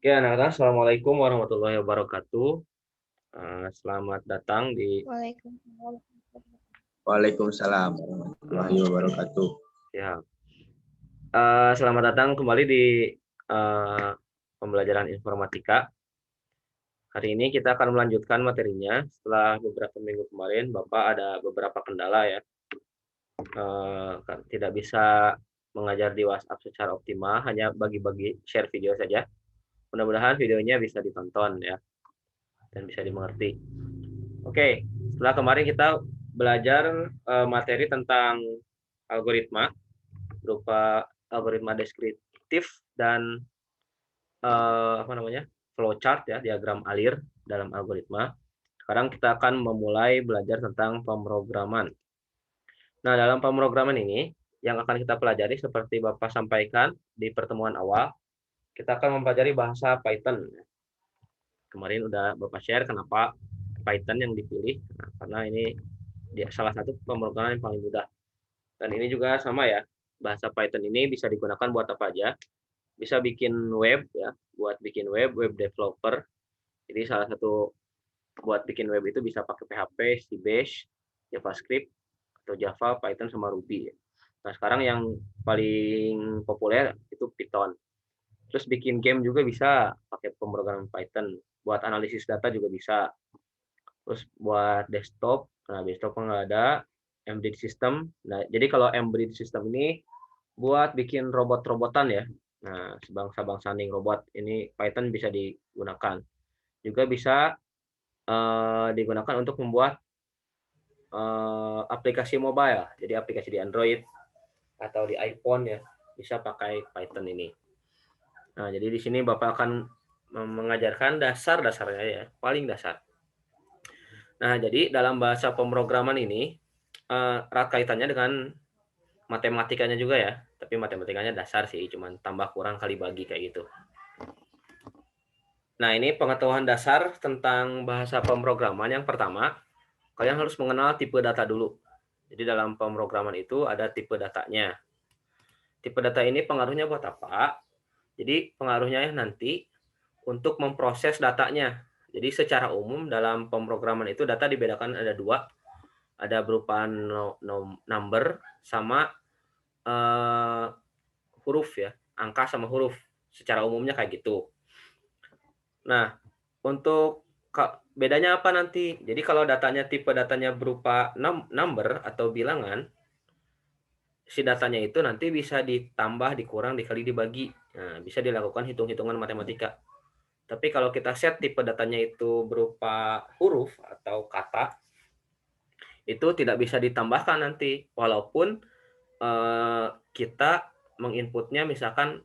Oke, anak-anak, Assalamualaikum warahmatullahi wabarakatuh. Selamat datang di Waalaikumsalam. Waalaikumsalam warahmatullahi wabarakatuh. ya. Selamat datang kembali di eh, pembelajaran informatika. Hari ini kita akan melanjutkan materinya. Setelah beberapa minggu kemarin, Bapak ada beberapa kendala ya. Tidak bisa mengajar di WhatsApp secara optimal, hanya bagi-bagi share video saja. Mudah-mudahan videonya bisa ditonton ya dan bisa dimengerti. Oke, setelah kemarin kita belajar materi tentang algoritma berupa algoritma deskriptif dan flowchart ya, diagram alir dalam algoritma. Sekarang kita akan memulai belajar tentang pemrograman. Nah, dalam pemrograman ini yang akan kita pelajari seperti Bapak sampaikan di pertemuan awal, kita akan mempelajari bahasa Python. Kemarin udah Bapak share kenapa Python yang dipilih. Nah, karena ini salah satu pemrograman yang paling mudah. Dan ini juga sama ya, bahasa Python ini bisa digunakan buat apa aja. Bisa bikin web ya, buat bikin web developer. Jadi salah satu buat bikin web itu bisa pakai PHP, C Bash, JavaScript, atau Java, Python, sama Ruby. Nah, sekarang yang paling populer itu Python. Terus bikin game juga bisa pakai pemrograman Python. Buat analisis data juga bisa. Terus buat desktop, nah desktop nggak ada, embedded system. Nah, jadi kalau embedded system ini buat bikin robot-robotan ya. Nah, sebangsa-bangsa nih robot ini Python bisa digunakan. Juga bisa digunakan untuk membuat aplikasi mobile. Jadi aplikasi di Android atau di iPhone ya, bisa pakai Python ini. Nah, jadi di sini Bapak akan mengajarkan dasar-dasarnya ya, paling dasar. Nah, jadi dalam bahasa pemrograman ini erat kaitannya dengan matematikanya juga ya, tapi matematikanya dasar sih, cuman tambah kurang kali bagi kayak gitu. Nah, ini pengetahuan dasar tentang bahasa pemrograman. Yang pertama, kalian harus mengenal tipe data dulu. Jadi dalam pemrograman itu ada tipe datanya. Tipe data ini pengaruhnya buat apa? Jadi pengaruhnya nanti untuk memproses datanya. Jadi secara umum dalam pemrograman itu data dibedakan ada dua, ada berupa number sama huruf ya, angka sama huruf. Secara umumnya kayak gitu. Nah, untuk bedanya apa nanti? Jadi kalau datanya tipe datanya berupa number atau bilangan, si datanya itu nanti bisa ditambah, dikurang, dikali, dibagi. Nah, bisa dilakukan hitung-hitungan matematika. Tapi kalau kita set tipe datanya itu berupa huruf atau kata, itu tidak bisa ditambahkan nanti. Walaupun kita menginputnya misalkan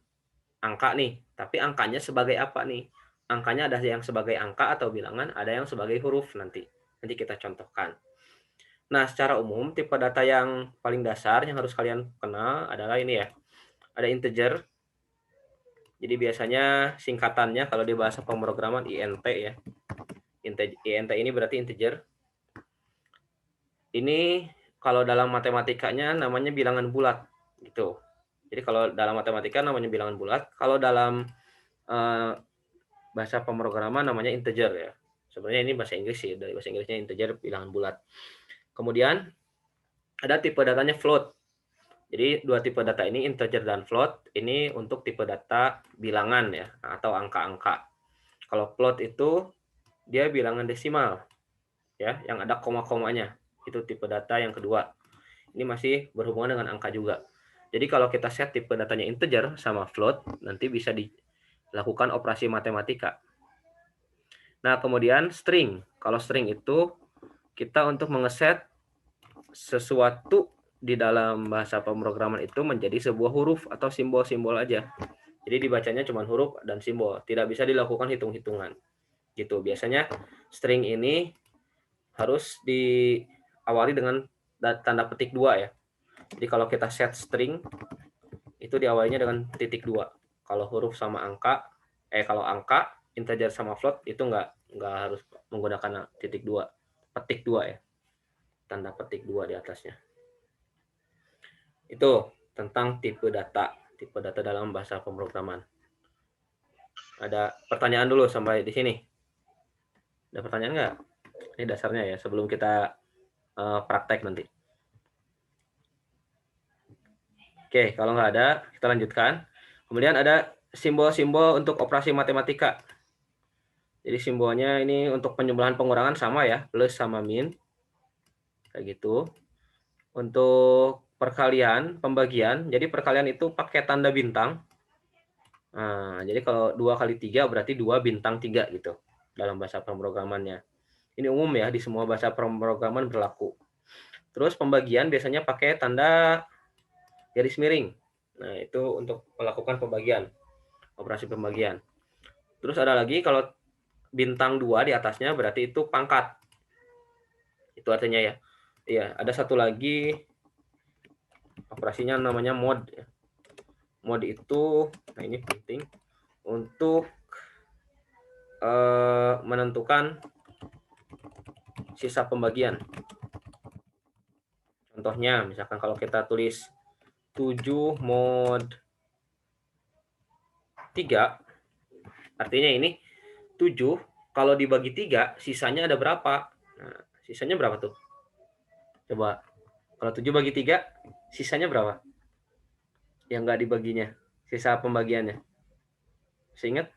angka nih, tapi angkanya sebagai apa nih? Angkanya ada yang sebagai angka atau bilangan, ada yang sebagai huruf nanti. Nanti kita contohkan. Nah, secara umum tipe data yang paling dasar yang harus kalian kenal adalah ini ya. Ada integer. Jadi biasanya singkatannya kalau di bahasa pemrograman INT ya. INT ini berarti integer. Ini kalau dalam matematikanya namanya bilangan bulat gitu. Jadi kalau dalam matematika namanya bilangan bulat, kalau dalam bahasa pemrograman namanya integer ya. Sebenarnya ini bahasa Inggris sih, dari bahasa Inggrisnya integer bilangan bulat. Kemudian ada tipe datanya float. Jadi dua tipe data ini integer dan float, ini untuk tipe data bilangan ya atau angka-angka. Kalau float itu dia bilangan desimal ya, yang ada koma-komanya. Itu tipe data yang kedua. Ini masih berhubungan dengan angka juga. Jadi kalau kita set tipe datanya integer sama float, nanti bisa dilakukan operasi matematika. Nah, kemudian string. Kalau string itu kita untuk mengeset sesuatu di dalam bahasa pemrograman itu menjadi sebuah huruf atau simbol-simbol aja. Jadi dibacanya cuma huruf dan simbol, tidak bisa dilakukan hitung-hitungan. Gitu. Biasanya string ini harus diawali dengan tanda petik 2 ya. Jadi kalau kita set string itu diawalinya dengan titik 2. Kalau huruf sama angka, kalau angka integer sama float itu nggak harus menggunakan titik 2, petik 2 ya. Tanda petik 2 di atasnya. Itu tentang tipe data dalam bahasa pemrograman. Ada pertanyaan dulu sampai di sini? Ada pertanyaan nggak? Ini dasarnya ya, sebelum kita praktek nanti. Oke, kalau nggak ada, kita lanjutkan. Kemudian ada simbol-simbol untuk operasi matematika. Jadi simbolnya ini untuk penjumlahan pengurangan sama ya, plus sama min. Kayak gitu. Untuk perkalian, pembagian, jadi perkalian itu pakai tanda bintang. Nah, jadi kalau 2 kali 3 berarti 2 bintang 3 gitu dalam bahasa pemrogramannya. Ini umum ya, di semua bahasa pemrograman berlaku. Terus pembagian biasanya pakai tanda garis miring. Nah, itu untuk melakukan pembagian, operasi pembagian. Terus ada lagi kalau bintang 2 di atasnya berarti itu pangkat. Itu artinya ya. Iya, ada satu lagi operasinya namanya mod. Mod itu, nah ini penting untuk menentukan sisa pembagian. Contohnya, misalkan kalau kita tulis 7 mod 3, artinya ini 7, kalau dibagi 3, sisanya ada berapa? Nah, sisanya berapa tuh? Coba, kalau 7 bagi 3, sisanya berapa? Yang nggak dibaginya, sisa pembagiannya. Seingat,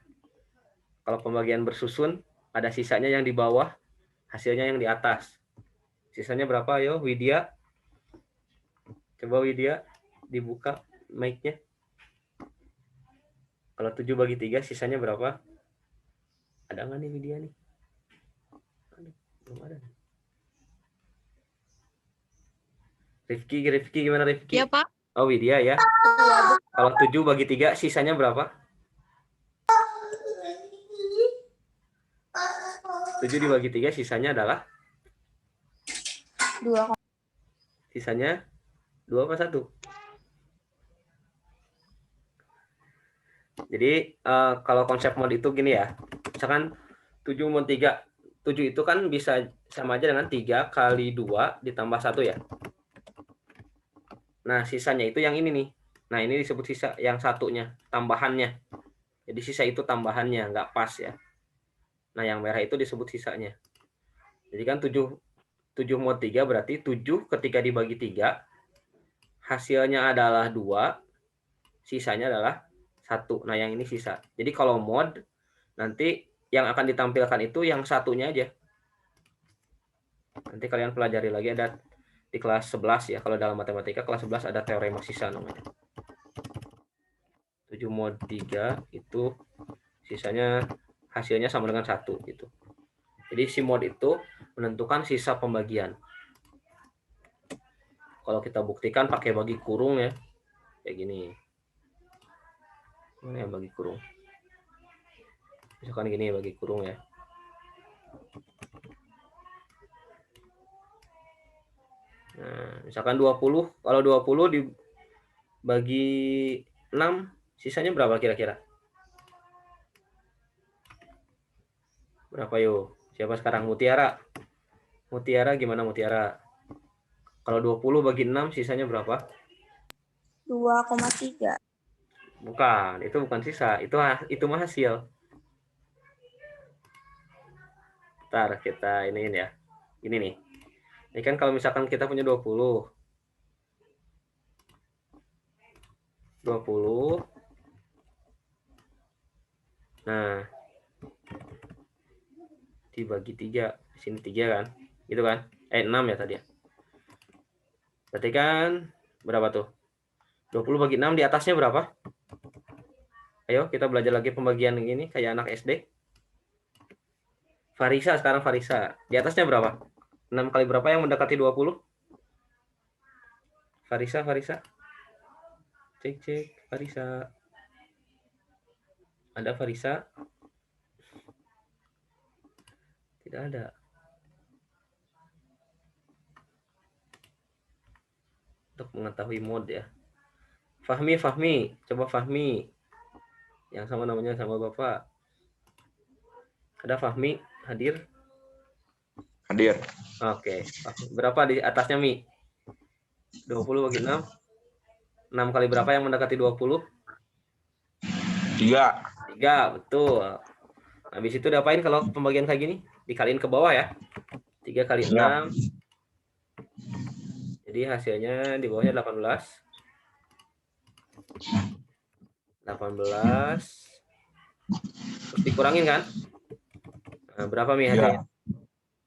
kalau pembagian bersusun, ada sisanya yang di bawah, hasilnya yang di atas. Sisanya berapa? Ayo, Widya. Coba Widya, dibuka mic-nya. Kalau 7 bagi 3, sisanya berapa? Ada nggak nih Widya nih? Belum ada. Rifki gimana Rifki? Iya, Pak. Oh, Widya ya. Kalau 7 bagi 3, sisanya berapa? 7 dibagi 3, sisanya adalah? 2. Sisanya 2 apa 1? Jadi, kalau konsep mod itu gini ya. Misalkan 7 mod 3. 7 itu kan bisa sama aja dengan 3 kali 2 ditambah 1 ya. Nah, sisanya itu yang ini nih. Nah, ini disebut sisa yang satunya, tambahannya. Jadi sisa itu tambahannya, nggak pas ya. Nah, yang merah itu disebut sisanya. Jadi kan 7 mod 3 berarti 7 ketika dibagi 3, hasilnya adalah 2, sisanya adalah 1. Nah, yang ini sisa. Jadi kalau mod, nanti yang akan ditampilkan itu yang satunya aja. Nanti kalian pelajari lagi, ada di kelas 11 ya. Kalau dalam matematika kelas 11 ada teorema sisa namanya. 7 mod 3 itu sisanya hasilnya sama dengan 1 gitu. Jadi si mod itu menentukan sisa pembagian. Kalau kita buktikan pakai bagi kurung ya. Kayak gini. Mana yang bagi kurung? Misalkan gini bagi kurung ya. Nah, misalkan 20, kalau 20 dibagi 6, sisanya berapa kira-kira? Berapa yuk? Siapa sekarang? Mutiara. Mutiara gimana Mutiara? Kalau 20 bagi 6, sisanya berapa? 2,3. Bukan, itu bukan sisa. Itu mah hasil. Ntar kita iniin ya. Ini nih. Ini kan kalau misalkan kita punya 20. 20. Nah, dibagi 3. Di sini 3 kan? Gitu kan? 6 ya tadi ya. Berarti kan berapa tuh? 20 bagi 6 di atasnya berapa? Ayo kita belajar lagi pembagian ini kayak anak SD. Farisa sekarang Farisa. Di atasnya berapa? 6 kali berapa yang mendekati 20? Farisa. Cek Farisa. Ada Farisa? Tidak ada. Untuk mengetahui mod ya. Fahmi. Coba Fahmi. Yang sama namanya sama Bapak. Ada Fahmi hadir? Hadir. Oke. Berapa di atasnya Mi? 20 bagi 6. 6 kali berapa yang mendekati 20? 3. 3, betul. Habis itu diapain kalau pembagian kayak gini? Dikaliin ke bawah ya. 3 kali 6. Jadi hasilnya di bawahnya 18. 18. Terus dikurangin kan? Nah, berapa Mi hasilnya?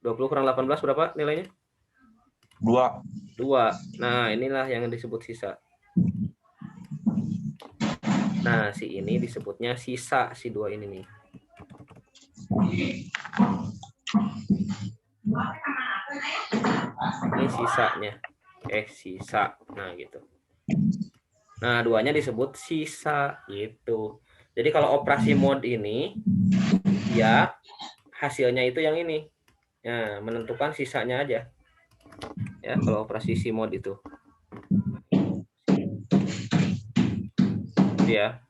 20 kurang 18 berapa nilainya? 2. 2. Nah, inilah yang disebut sisa. Nah, si ini disebutnya sisa, si 2 ini nih. Ini sisanya. Sisa. Nah, gitu. Nah, 2-nya disebut sisa gitu. Jadi kalau operasi mod ini ya hasilnya itu yang ini. Nah, menentukan sisanya aja. Ya, kalau operasi si mod itu. Ya.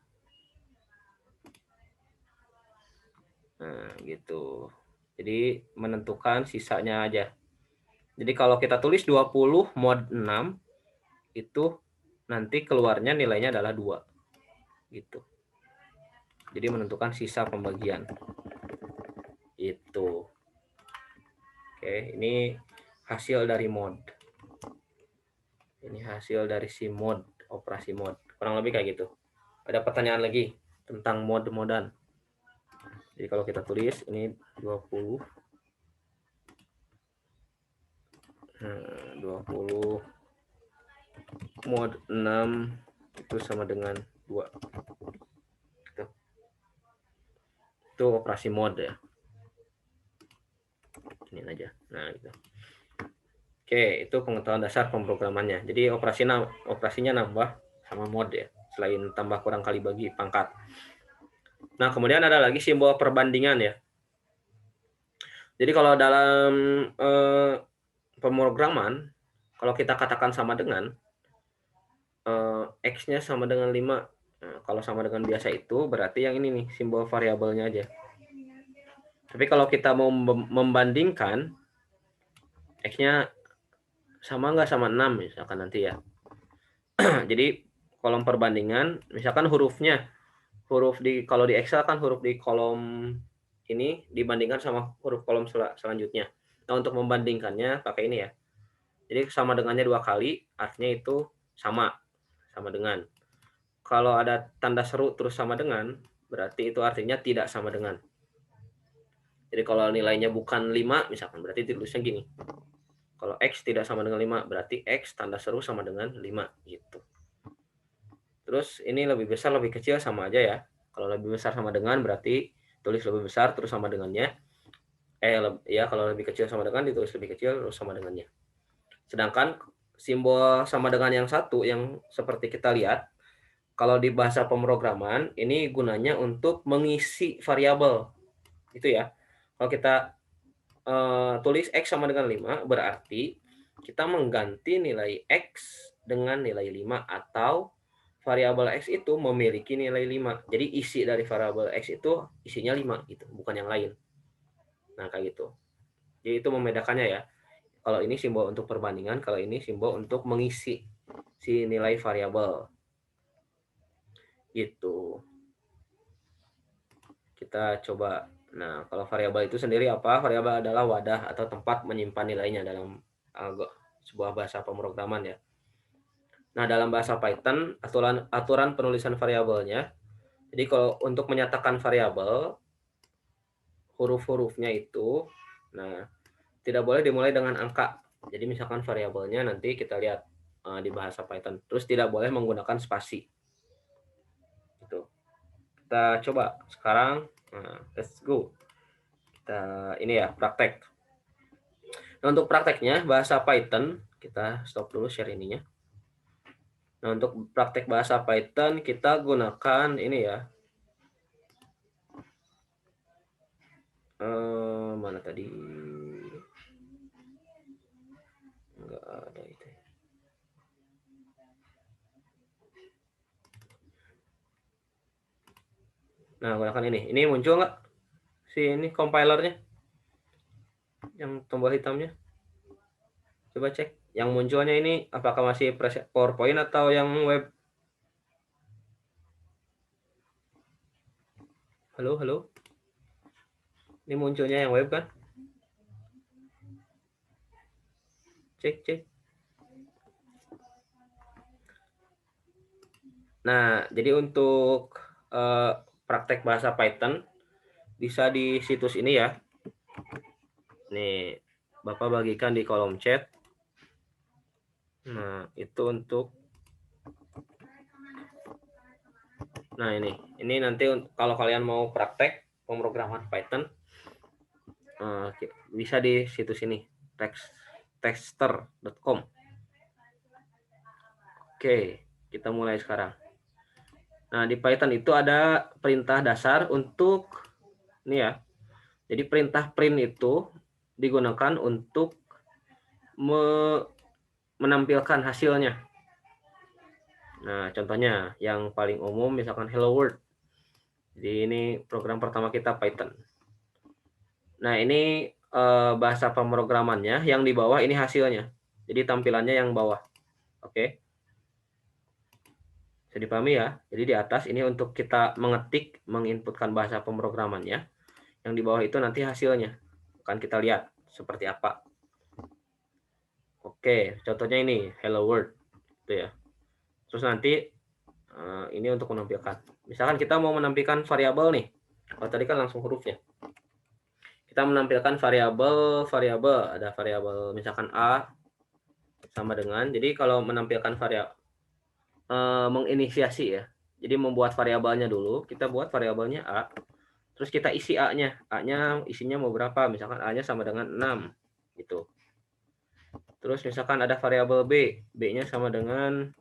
Nah, gitu. Jadi menentukan sisanya aja. Jadi kalau kita tulis 20 mod 6 itu nanti keluarnya nilainya adalah 2. Gitu. Jadi menentukan sisa pembagian. Itu. Oke, ini hasil dari mod. Ini hasil dari si mod, operasi mod. Kurang lebih kayak gitu. Ada pertanyaan lagi tentang mod-modan. Jadi kalau kita tulis ini 20 20 mod 6 itu sama dengan 2. Itu operasi mod ya. Ini aja. Nah, gitu. Oke, itu pengetahuan dasar pemrogramannya. Jadi operasinya nambah sama mod ya, selain tambah kurang kali bagi pangkat. Nah, kemudian ada lagi simbol perbandingan ya. Jadi kalau dalam pemrograman, kalau kita katakan sama dengan X-nya sama dengan 5. Nah, kalau sama dengan biasa itu berarti yang ini nih, simbol variabelnya aja. Tapi kalau kita mau membandingkan X-nya sama nggak sama 6 misalkan nanti ya. Jadi kolom perbandingan, misalkan huruf kalau di Excel kan huruf di kolom ini dibandingkan sama huruf kolom selanjutnya. Nah, untuk membandingkannya pakai ini ya. Jadi sama dengannya 2 kali, artinya itu sama dengan. Kalau ada tanda seru terus sama dengan, berarti itu artinya tidak sama dengan. Jadi kalau nilainya bukan 5, misalkan berarti tulisnya gini. Kalau X tidak sama dengan 5, berarti X tanda seru sama dengan 5 gitu. Terus ini lebih besar, lebih kecil sama aja ya. Kalau lebih besar sama dengan berarti tulis lebih besar terus sama dengannya. Kalau lebih kecil sama dengan ditulis lebih kecil terus sama dengannya. Sedangkan simbol sama dengan yang satu yang seperti kita lihat, kalau di bahasa pemrograman ini gunanya untuk mengisi variabel. Itu ya. Kalau kita tulis X sama dengan 5, berarti kita mengganti nilai X dengan nilai 5 atau variabel X itu memiliki nilai 5. Jadi isi dari variabel X itu isinya 5 gitu, bukan yang lain. Nah, kayak gitu. Jadi itu membedakannya ya. Kalau ini simbol untuk perbandingan, kalau ini simbol untuk mengisi si nilai variabel. Gitu. Kita coba. Nah, kalau variabel itu sendiri apa? Variabel adalah wadah atau tempat menyimpan nilainya dalam sebuah bahasa pemrograman ya. Nah, dalam bahasa Python, aturan penulisan variabelnya, jadi kalau untuk menyatakan variabel, huruf-hurufnya itu, nah, tidak boleh dimulai dengan angka. Jadi misalkan variabelnya nanti kita lihat di bahasa Python. Terus tidak boleh menggunakan spasi. Gitu. Kita coba sekarang, let's go. Kita ini ya, praktek. Nah, untuk prakteknya, bahasa Python, kita stop dulu share ininya. Nah, untuk praktek bahasa Python, kita gunakan ini ya. Mana tadi? Enggak ada itu. Nah, gunakan ini. Ini muncul nggak? Ini compilernya? Yang tombol hitamnya? Coba cek. Yang munculnya ini apakah masih PowerPoint atau yang web? Halo, halo. Ini munculnya yang web kan? Cek, cek. Nah, jadi untuk praktek bahasa Python bisa di situs ini ya. Nih, Bapak bagikan di kolom chat. Nah, itu untuk ini nanti kalau kalian mau praktek pemrograman Python bisa di situs ini texter.com. Oke, kita mulai sekarang. Nah, di Python itu ada perintah dasar untuk ini ya. Jadi perintah print itu digunakan untuk menampilkan hasilnya. Nah, contohnya yang paling umum misalkan hello world. Jadi ini program pertama kita Python. Nah, ini bahasa pemrogramannya, yang di bawah ini hasilnya. Jadi tampilannya yang bawah. Oke. Bisa dipahami ya. Jadi di atas ini untuk kita mengetik, menginputkan bahasa pemrogramannya. Yang di bawah itu nanti hasilnya. Akan kita lihat seperti apa. Oke, contohnya ini hello world. Itu ya. Terus nanti ini untuk menampilkan. Misalkan kita mau menampilkan variabel nih. Kalau tadi kan langsung hurufnya. Kita menampilkan variabel, ada variabel misalkan A sama dengan. Jadi kalau menampilkan variabel menginisiasi ya. Jadi membuat variabelnya dulu, kita buat variabelnya A. Terus kita isi A-nya. A-nya isinya mau berapa? Misalkan A-nya sama dengan 6 gitu. Terus misalkan ada variabel B, B-nya sama dengan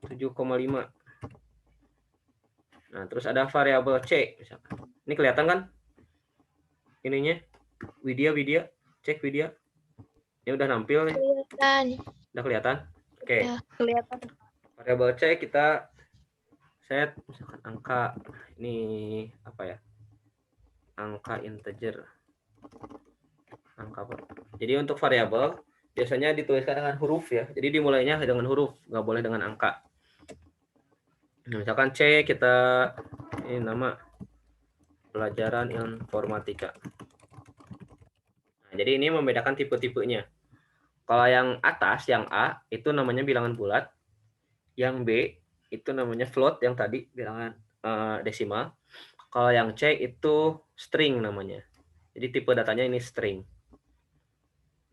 7,5. Nah, terus ada variabel C misalkan. Ini kelihatan kan? Ininya Widya, cek Widya. Ini udah nampil nih. Kelihatan. Udah kelihatan? Oke. Ya, kelihatan. Variabel C kita set misalkan angka ini apa ya? Angka integer. Angka apa? Jadi untuk variabel biasanya dituliskan dengan huruf ya. Jadi dimulainya dengan huruf, nggak boleh dengan angka. Nah, misalkan C kita ini nama pelajaran informatika. Nah, jadi ini membedakan tipe-tipenya. Kalau yang atas, yang A, itu namanya bilangan bulat. Yang B, itu namanya float, yang tadi bilangan desimal. Kalau yang C itu string namanya. Jadi tipe datanya ini string.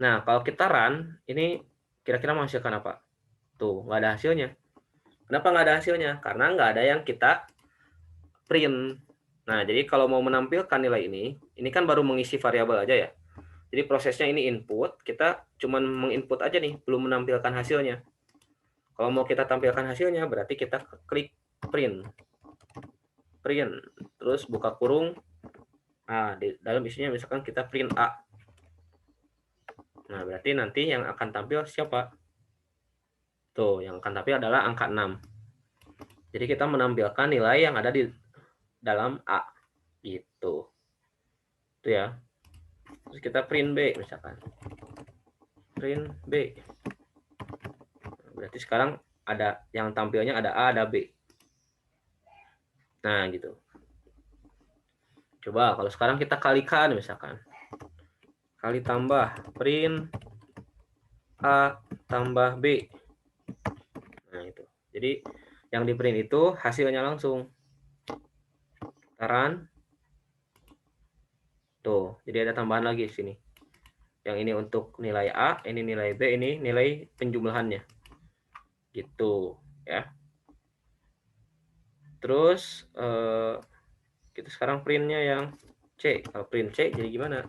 Nah, kalau kita run, ini kira-kira menghasilkan apa? Tuh, nggak ada hasilnya. Kenapa nggak ada hasilnya? Karena nggak ada yang kita print. Nah, jadi kalau mau menampilkan nilai ini kan baru mengisi variabel aja ya. Jadi prosesnya ini input, kita cuma menginput aja nih, belum menampilkan hasilnya. Kalau mau kita tampilkan hasilnya, berarti kita klik print. Print, terus buka kurung. Nah, di dalam isinya misalkan kita print A. Nah, berarti nanti yang akan tampil siapa? Tuh, yang akan tampil adalah angka 6. Jadi kita menampilkan nilai yang ada di dalam A. Gitu. Itu ya. Terus kita print B misalkan. Print B. Berarti sekarang ada yang tampilnya ada A, ada B. Nah, gitu. Coba kalau sekarang kita kalikan misalkan. Kali tambah print A tambah B. Nah, itu. Jadi yang di print itu hasilnya langsung. Run. Tuh, jadi ada tambahan lagi di sini. Yang ini untuk nilai A, ini nilai B, ini nilai penjumlahannya. Gitu, ya. Terus kita sekarang printnya yang C. Kalau print C jadi gimana?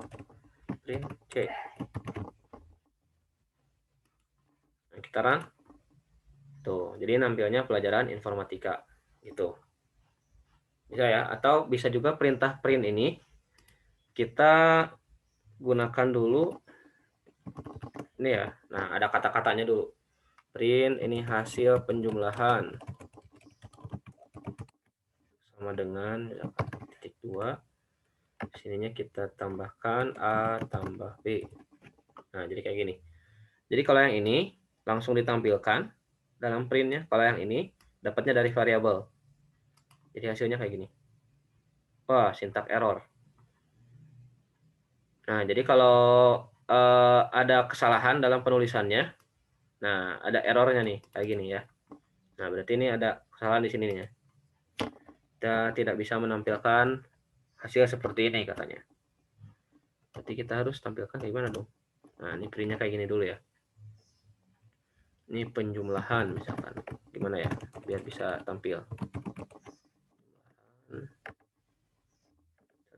Print C. Nah, kita run. Tuh, jadi nampilnya pelajaran informatika. Gitu. Bisa ya, atau bisa juga perintah print ini kita gunakan dulu ini ya. Nah, ada kata-katanya dulu. Print ini hasil penjumlahan sama dengan titik 2. Sininya kita tambahkan A tambah B. Nah, jadi kayak gini. Jadi kalau yang ini langsung ditampilkan dalam printnya. Kalau yang ini dapatnya dari variabel. Jadi hasilnya kayak gini. Wah, sintak error. Nah, jadi kalau ada kesalahan dalam penulisannya, nah ada errornya nih, kayak gini ya. Nah, berarti ini ada kesalahan di sini nih ya. Kita tidak bisa menampilkan hasil seperti ini katanya. Berarti kita harus tampilkan kayak gimana dong? Nah, ini printnya kayak gini dulu ya. Ini penjumlahan misalkan. Gimana ya? Biar bisa tampil.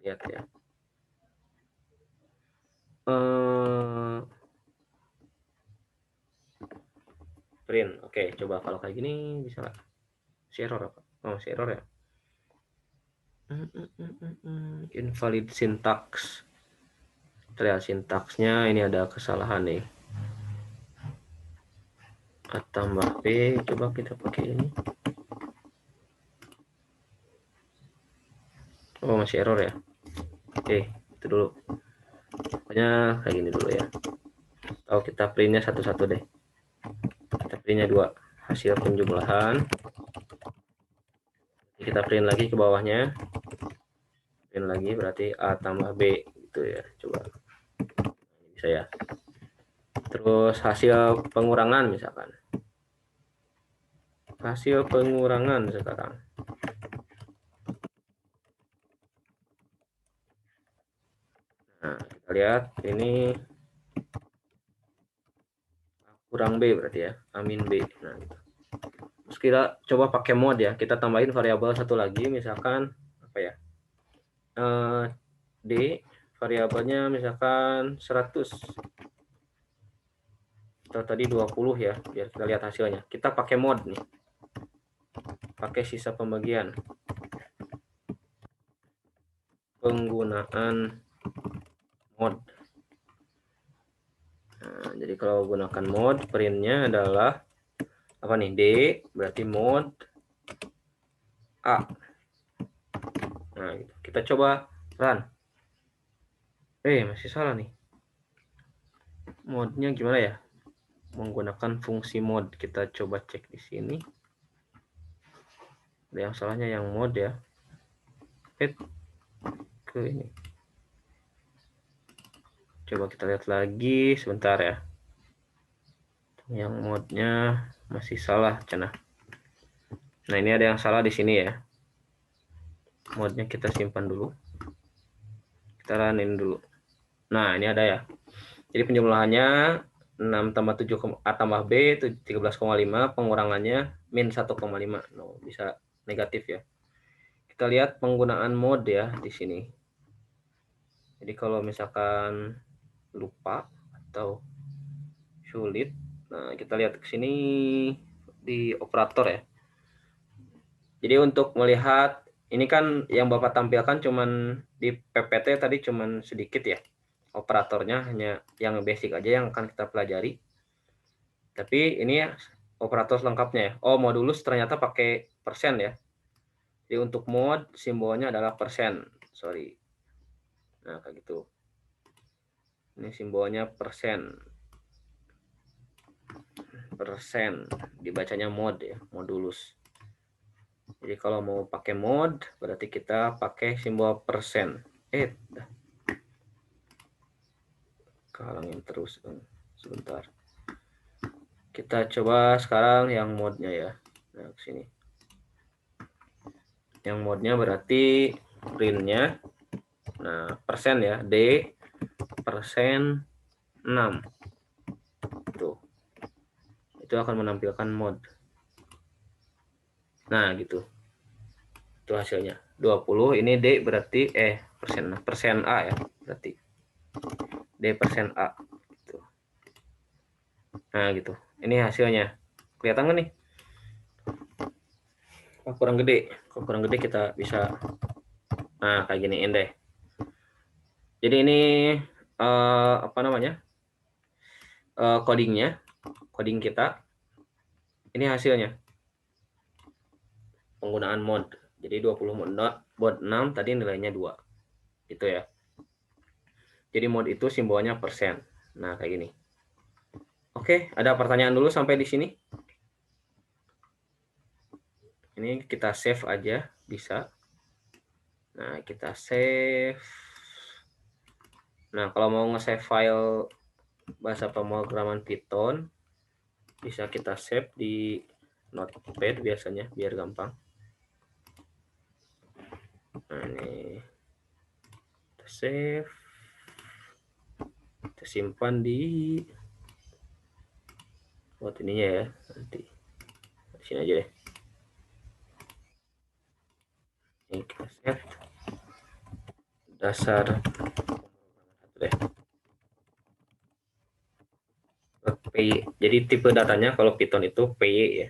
Lihat ya. Print. Oke, coba kalau kayak gini bisa nggak? Error apa? Oh, error ya. Invalid syntax. Trial sintaksnya ini ada kesalahan nih. A tambah B, coba kita pakai ini. Oh, masih error ya. Oke, itu dulu. Pokoknya kayak gini dulu ya. Atau kita printnya satu-satu deh. Kita printnya 2. Hasil penjumlahan. Kita print lagi ke bawahnya. Print lagi berarti A tambah B gitu ya. Coba. Bisa ya. Terus hasil pengurangan misalkan. Hasil pengurangan sekarang. Nah, kita lihat ini kurang B berarti ya, amin B. Nah, gitu. Terus kita coba pakai mode ya, kita tambahin variabel satu lagi, misalkan apa ya, D, variabelnya misalkan 100 atau tadi 20 ya, biar kita lihat hasilnya. Kita pakai mode nih, pakai sisa pembagian, penggunaan mode. Nah, jadi kalau gunakan mode, printnya adalah apa nih, D berarti mode A. Nah, gitu. Kita coba run. Masih salah nih. Mode-nya gimana ya? Menggunakan fungsi mode. Kita coba cek di sini. Ada yang salahnya yang mode ya. Ke ini. Coba kita lihat lagi sebentar ya. Yang mode-nya masih salah, cenah. Nah, ini ada yang salah di sini ya. Mode-nya kita simpan dulu. Kita runin dulu. Nah, ini ada ya. Jadi penjumlahannya 6 tambah 7 A tambah B itu 13,5, pengurangannya min 1,5. No, bisa negatif ya. Kita lihat penggunaan mode ya di sini. Jadi kalau misalkan lupa atau sulit, nah kita lihat ke sini di operator ya. Jadi untuk melihat ini kan yang Bapak tampilkan cuman di PPT tadi cuman sedikit ya. Operatornya hanya yang basic aja yang akan kita pelajari. Tapi ini ya operator lengkapnya ya. Oh, modulus ternyata pakai persen ya. Jadi untuk mode simbolnya adalah persen. Sorry. Nah, kayak gitu. Ini simbolnya persen. Persen. Dibacanya mode ya, modulus. Jadi kalau mau pakai mode, berarti kita pakai simbol persen. Kalangin terus. Sebentar. Kita coba sekarang yang mode-nya ya. Nah, ke sini. Yang mode-nya berarti print-nya. Nah, persen ya. D persen 6. Tuh. Itu akan menampilkan mode. Nah, gitu. Itu hasilnya. 20 ini D berarti persen A ya, berarti. D persen A gitu. Nah, gitu. Ini hasilnya. Kelihatan nggak nih? Oh, kurang gede. Kalau kurang gede kita bisa kayak giniin deh. Jadi ini apa namanya? Codingnya, coding kita. Ini hasilnya. Penggunaan mode. Jadi 20 mode 6 tadi nilainya 2. Gitu ya. Jadi mode itu simbolnya persen. Nah, kayak gini. Oke, ada pertanyaan dulu sampai di sini? Ini kita save aja, bisa. Nah, kita save. Nah, kalau mau nge-save file bahasa pemrograman Python, bisa kita save di Notepad biasanya, biar gampang. Nah, ini kita save. Kita simpan di buat ininya ya, nanti di sini aja deh. Ini kita set dasar deh. PY. Jadi tipe datanya kalau Python itu PY ya.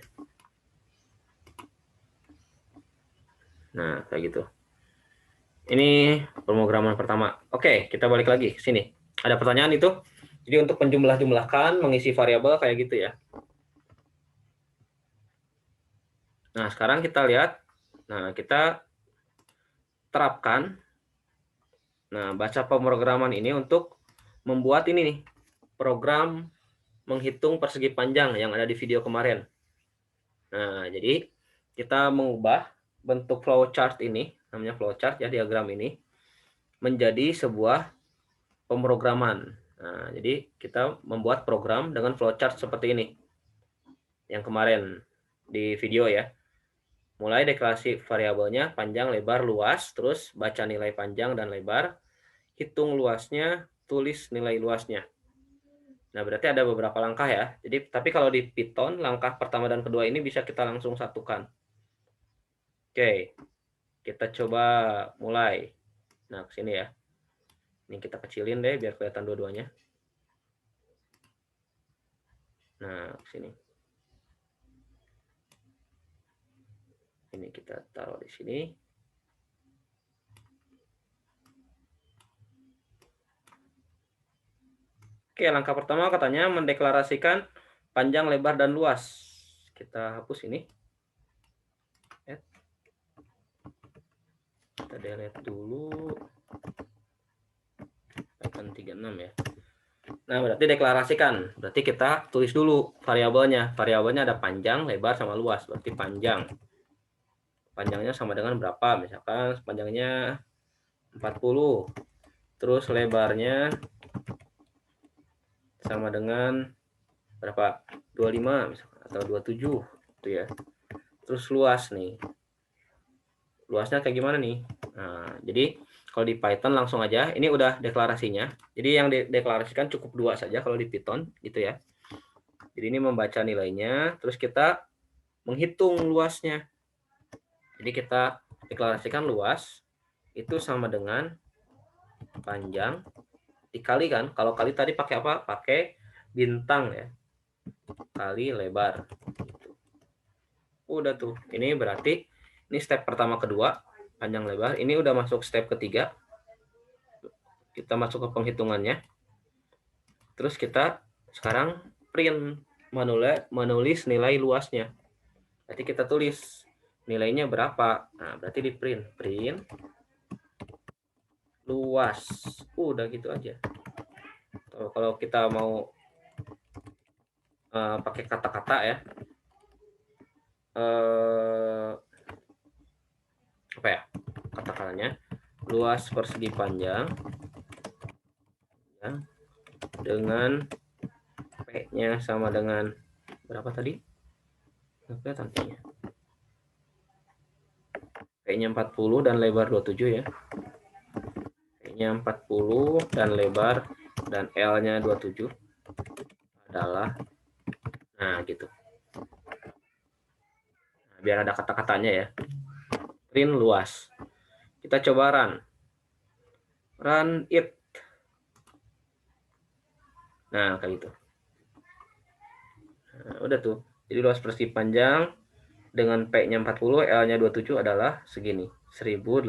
Nah, kayak gitu. Ini pemrograman pertama. Oke, kita balik lagi ke sini. Ada pertanyaan itu? Jadi untuk penjumlah-jumlahkan, mengisi variabel kayak gitu ya. Nah, sekarang kita lihat. Nah, kita terapkan. Nah, baca pemrograman ini untuk membuat ini nih, program menghitung persegi panjang yang ada di video kemarin. Nah, jadi kita mengubah bentuk flowchart ini, namanya flowchart ya, diagram ini, menjadi sebuah pemrograman. Nah, jadi kita membuat program dengan flowchart seperti ini, yang kemarin di video ya. Mulai deklarasi variabelnya panjang, lebar, luas, terus baca nilai panjang dan lebar, hitung luasnya, tulis nilai luasnya. Nah, berarti ada beberapa langkah ya. Jadi, tapi kalau di Python, langkah pertama dan kedua ini bisa kita langsung satukan. Oke, kita coba mulai. Nah, ke sini ya. Ini kita kecilin deh biar kelihatan dua-duanya. Nah, ke sini. Ini kita taruh di sini. Oke, langkah pertama katanya mendeklarasikan panjang, lebar, dan luas. Kita hapus ini. Kita delete dulu. Python 36 ya. Nah, berarti deklarasikan. Berarti kita tulis dulu variabelnya. Variabelnya ada panjang, lebar, sama luas. Berarti panjang. Panjangnya sama dengan berapa? Misalkan panjangnya 40. Terus lebarnya sama dengan berapa? 25 misalkan, atau 27 gitu ya. Terus luas nih. Luasnya kayak gimana nih? Nah, jadi kalau di Python langsung aja, ini udah deklarasinya. Jadi yang dideklarasikan cukup 2 saja kalau di Python gitu ya. Jadi ini membaca nilainya, terus kita menghitung luasnya. Jadi kita deklarasikan luas itu sama dengan panjang dikali kan, kalau kali tadi pakai apa? Pakai bintang ya, kali lebar. Udah tuh, ini berarti ini step pertama kedua, panjang lebar. Ini udah masuk step ketiga, kita masuk ke penghitungannya. Terus kita sekarang print, menulis nilai luasnya. Berarti kita tulis nilainya berapa. Nah, berarti di print luas. Udah gitu aja. Kalau kita mau pakai kata-kata ya, apa ya kata-katanya, luas persegi panjang ya, dengan P-nya sama dengan berapa tadi? Nggak kelihatan P-nya. P-nya 40 dan lebar 27 ya. P-nya 40 dan lebar dan L-nya 27 adalah, nah gitu. Nah, biar ada kata-katanya ya. Print luas. Kita coba run. Run it. Nah, kayak gitu. Nah, udah tuh. Jadi luas persegi panjang dengan P-nya 40, L-nya 27 adalah segini, 1080.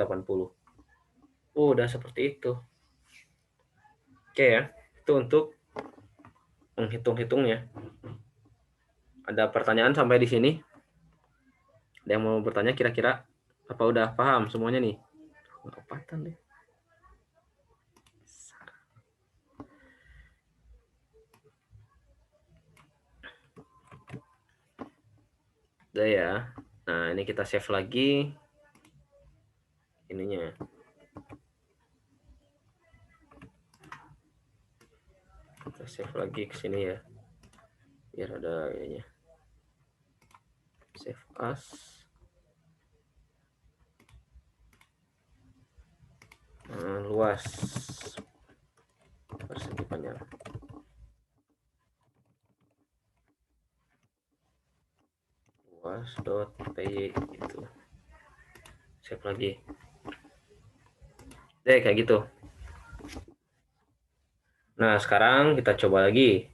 Udah seperti itu. Oke ya, itu untuk menghitung-hitungnya. Ada pertanyaan sampai di sini? Ada yang mau bertanya kira-kira apa udah paham semuanya nih? Kepatan deh. Udah ya. Nah, ini kita save lagi. ininya. Kita save lagi ke sini ya, biar ada ininya. Save as. Luas persegi panjang. Luas.py itu. Save lagi. Deh, kayak gitu. Nah, sekarang kita coba lagi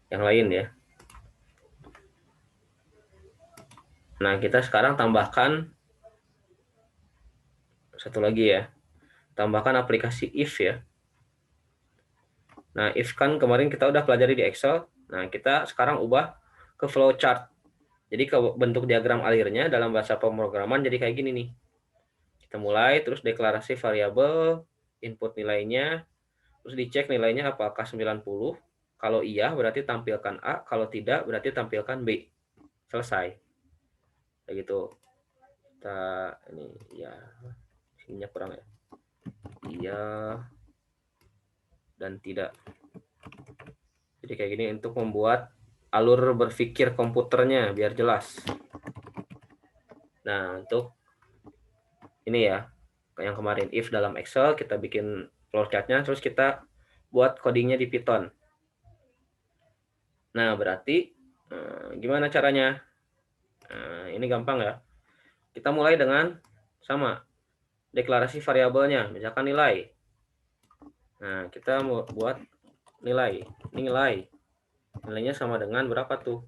yang lain ya. Nah, kita sekarang tambahkan satu lagi ya. Tambahkan aplikasi if ya. Nah, if kan kemarin kita udah pelajari di Excel. Nah, kita sekarang ubah ke flowchart. Jadi ke bentuk diagram alirnya dalam bahasa pemrograman jadi kayak gini nih. Kita mulai, terus deklarasi variabel, input nilainya, terus dicek nilainya apakah 90. Kalau iya berarti tampilkan A, kalau tidak berarti tampilkan B. Selesai. Kayak gitu. Kita ini ya, sininya kurang ya. Iya dan tidak. Jadi kayak gini untuk membuat alur berpikir komputernya biar jelas. Nah, untuk ini ya, yang kemarin if dalam Excel kita bikin flowchartnya, terus kita buat codingnya di Python. Nah, berarti gimana caranya? Ini gampang ya. Kita mulai dengan sama deklarasi variabelnya, misalkan nilai. Nah, kita mau buat nilai. Ini nilai. Nilainya sama dengan berapa tuh?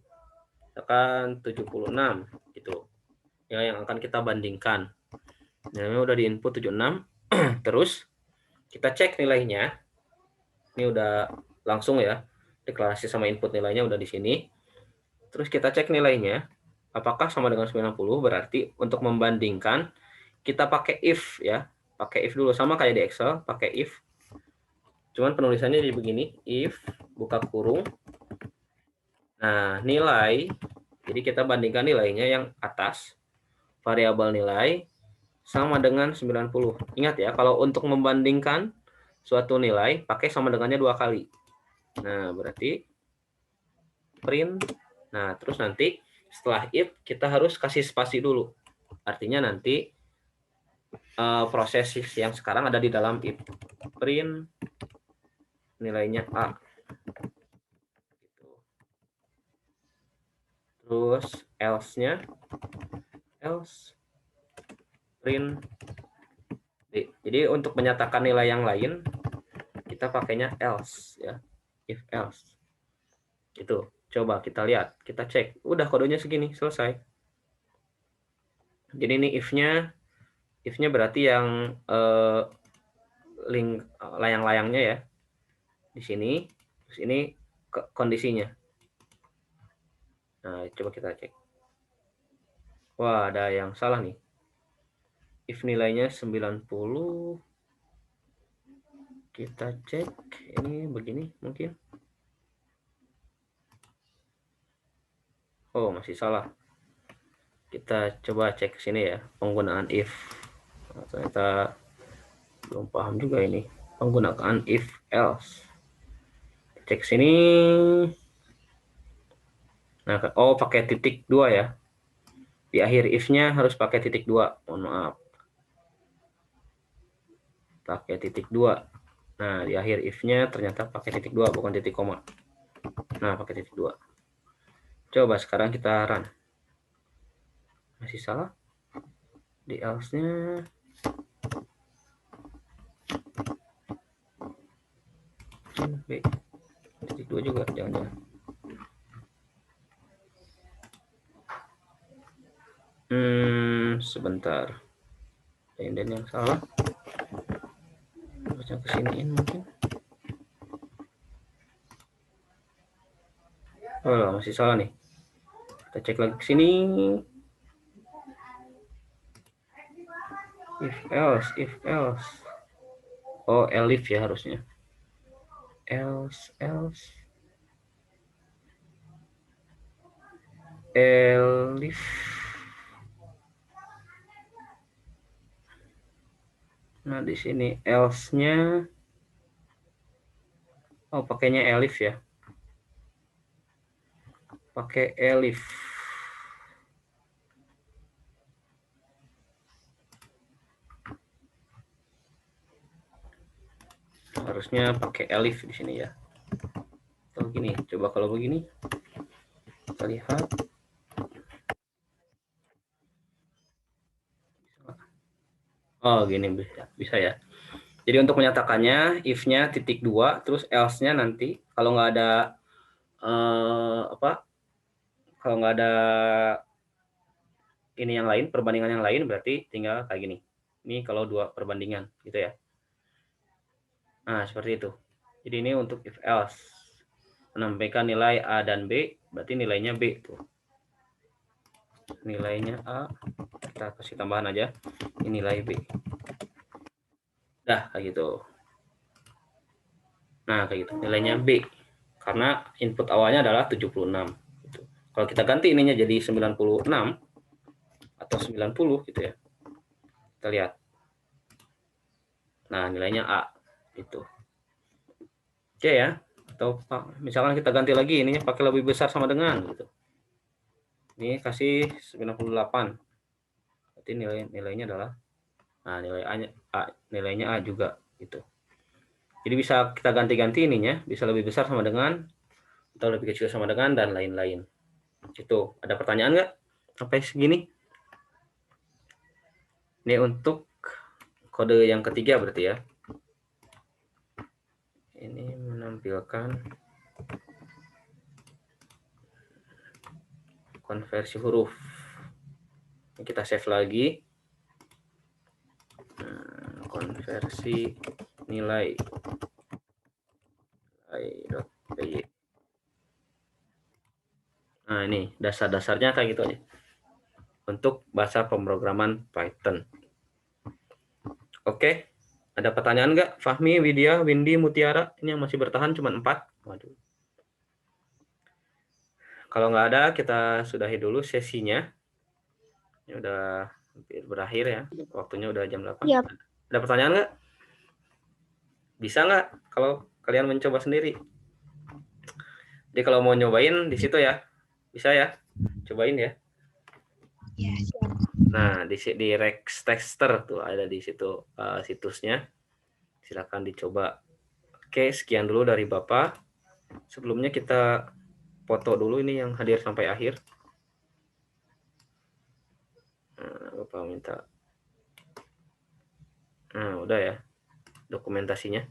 Misalkan 76 gitu. Ya, yang akan kita bandingkan. Nah, udah di input 76. Terus kita cek nilainya. Ini udah langsung ya. Deklarasi sama input nilainya udah di sini. Terus kita cek nilainya. Apakah sama dengan 90? Berarti untuk membandingkan kita pakai if ya. Pakai if dulu sama kayak di Excel, pakai if. Cuman penulisannya jadi begini, if buka kurung. Nah, nilai. Jadi kita bandingkan nilainya yang atas. Variabel nilai sama dengan 90. Ingat ya, kalau untuk membandingkan suatu nilai, pakai sama dengannya 2 kali. Nah, berarti print. Nah, terus nanti setelah if, kita harus kasih spasi dulu. Artinya nanti proses yang sekarang ada di dalam if. Print nilainya A. Terus else-nya, else print B. Jadi untuk menyatakan nilai yang lain, kita pakainya else ya, if else. Itu coba kita lihat, kita cek, udah kodenya segini, selesai. Jadi ini if-nya berarti yang link layang-layangnya ya di sini, terus ini kondisinya. Nah, coba kita cek. Wah, ada yang salah nih. If nilainya 90, kita cek ini begini mungkin. Oh, masih salah. Kita coba cek sini ya, penggunaan if. Nah, ternyata belum paham juga ini. Penggunaan if else. Cek sini. Nah, oh pakai titik 2 ya. Di akhir if-nya harus pakai titik 2. Mohon maaf. Pakai titik 2. Nah, di akhir if-nya ternyata pakai titik 2 bukan titik koma. Nah, pakai titik 2. Coba sekarang kita run. Masih salah. Di else-nya B. Titik 2 juga jangan-jangan. Sebentar. Dan yang salah. Baca kesiniin mungkin. Oh, masih salah nih. Kita cek lagi ke sini. If else. Oh, elif ya harusnya. Else. Elif. Nah, di sini else-nya pakainya elif ya. Pakai elif. Harusnya pakai elif di sini ya. Atau gini, coba kalau begini. Kita lihat. Oh, gini bisa ya. Jadi untuk menyatakannya, if-nya titik 2, terus else-nya nanti kalau nggak ada kalau nggak ada ini yang lain, perbandingan yang lain, berarti tinggal kayak gini. Ini kalau dua perbandingan, gitu ya. Nah, seperti itu. Jadi ini untuk if else. Menampilkan nilai A dan B, berarti nilainya B tuh. Nilainya A, kita kasih tambahan aja. Ini nilai B. Dah, kayak gitu. Nah, kayak gitu. Nilainya B. Karena input awalnya adalah 76. Gitu. Kalau kita ganti ininya jadi 96 atau 90 gitu ya. Kita lihat. Nah, nilainya A. Gitu. Oke ya. Atau misalkan kita ganti lagi ininya pakai lebih besar sama dengan gitu. Ini kasih 98. Berarti nilainya adalah nilainya A juga gitu. Jadi bisa kita ganti-ganti ininya, bisa lebih besar sama dengan atau lebih kecil sama dengan dan lain-lain. Itu ada pertanyaan nggak sampai segini? Ini untuk kode yang ketiga berarti ya. Ini menampilkan konversi huruf. Ini kita save lagi. Konversi nilai. Nah, ini dasar-dasarnya kayak gitu aja. Untuk bahasa pemrograman Python. Oke. Ada pertanyaan nggak? Fahmi, Widya, Windy, Mutiara. Ini yang masih bertahan cuma 4. Waduh. Kalau nggak ada, kita sudahi dulu sesinya. Ini udah hampir berakhir ya. Waktunya udah jam 8. Yep. Ada pertanyaan nggak? Bisa nggak kalau kalian mencoba sendiri? Jadi kalau mau nyobain di situ ya. Bisa ya? Cobain ya. Nah, di Rex Texter tuh ada di situ situsnya. Silakan dicoba. Oke, sekian dulu dari Bapak. Sebelumnya kita foto dulu ini yang hadir sampai akhir. Nah, Bapak minta. Nah, udah ya dokumentasinya.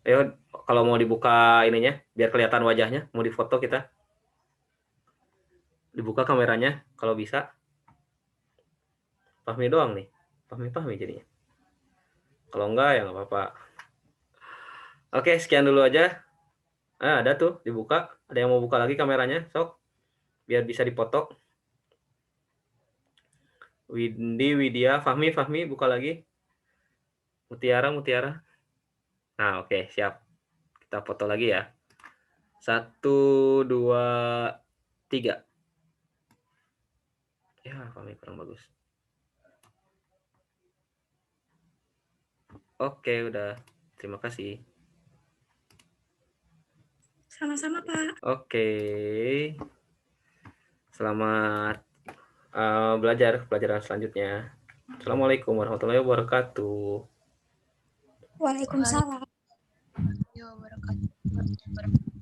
Ayo, kalau mau dibuka ininya, biar kelihatan wajahnya, mau difoto kita. Dibuka kameranya, kalau bisa. Fahmi doang nih. Fahmi jadinya. Kalau enggak, ya nggak apa-apa. Oke, sekian dulu aja. Nah, ada tuh, dibuka. Ada yang mau buka lagi kameranya, sok. Biar bisa dipoto. Windy, Widya, Fahmi, buka lagi. Mutiara. Nah, oke, siap. Kita foto lagi ya. 1, 2, 3. Ya, Fahmi kurang bagus. Oke, udah. Terima kasih. Sama-sama, Pak. Oke. Selamat belajar pelajaran selanjutnya. Assalamualaikum warahmatullahi wabarakatuh. Waalaikumsalam. Warahmatullahi wabarakatuh.